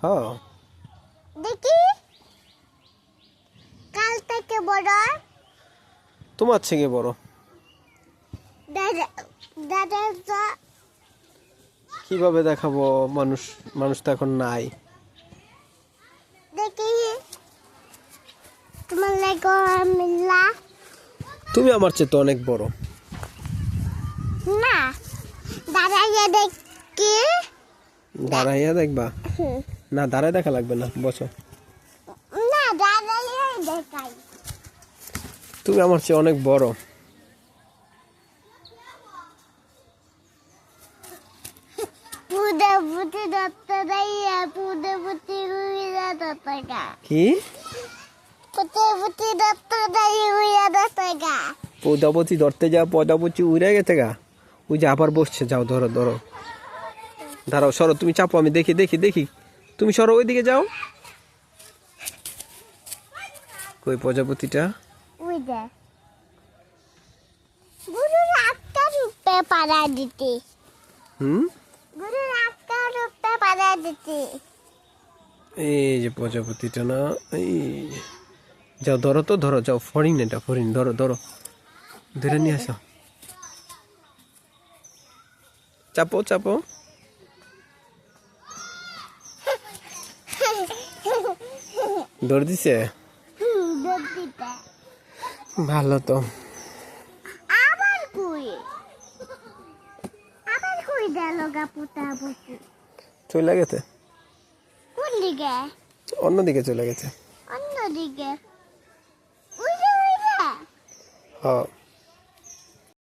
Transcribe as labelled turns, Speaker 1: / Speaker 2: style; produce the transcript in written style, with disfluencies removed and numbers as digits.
Speaker 1: হ্যাঁ
Speaker 2: দেখি কাল থেকে বড়
Speaker 1: তোমার থেকে বড়।
Speaker 2: দাদা দাদা তো
Speaker 1: কিভাবে দেখাবো? মানুষ মানুষ তো এখন নাই।
Speaker 2: দেখি তোমার লাগো মিল্লা
Speaker 1: তুমি আমার চেয়ে তো অনেক বড়।
Speaker 2: না দাদা দেখি
Speaker 1: দাঁড়াইয়া দেখবা? না দাঁড়ায় দেখা লাগবে না, বসো।
Speaker 2: না দাদা দেখাই
Speaker 1: তুমি আমার চেয়ে অনেক বড়।
Speaker 2: পুদে পুতি দত্তা দাইয়া পুদে পুতি উইরা দত্তা
Speaker 1: কি?
Speaker 2: পুদে পুতি দত্তা দাইয়া উইরা দত্তা
Speaker 1: পদাবতী ধরতে যা, পদাবতী উড়ে গেছে গা। ওই যে আবার বসছে, যাও ধরো ধরো। দাঁড়াও, সরো, তুমি চাপো, আমি দেখি দেখি দেখি। তুমি সরো, ওইদিকে যাও। কই প্রজাপতিটা?
Speaker 2: ওই দে গুরু রাস্তা রূপে পাড়া দিতে গুরু রাস্তা রূপে পাড়া দিতে
Speaker 1: এই যে প্রজাপতিটা না, এই যে। যাও ধরো তো, ধরো, যাও। ফড়িং এটা, ফড়িং, ধরো ধরো, ধরে নিয়ে আসো। চাপো চাপো। দৌড় দিছে?
Speaker 2: দত্তিতে
Speaker 1: ভালো তো।
Speaker 2: আবার কই গেল গা পুতা বুতি
Speaker 1: চলে গেছে,
Speaker 2: কোন দিকে?
Speaker 1: অন্যদিকে চলে গেছে।
Speaker 2: অন্যদিকে ওই যে
Speaker 1: হ্যাঁ।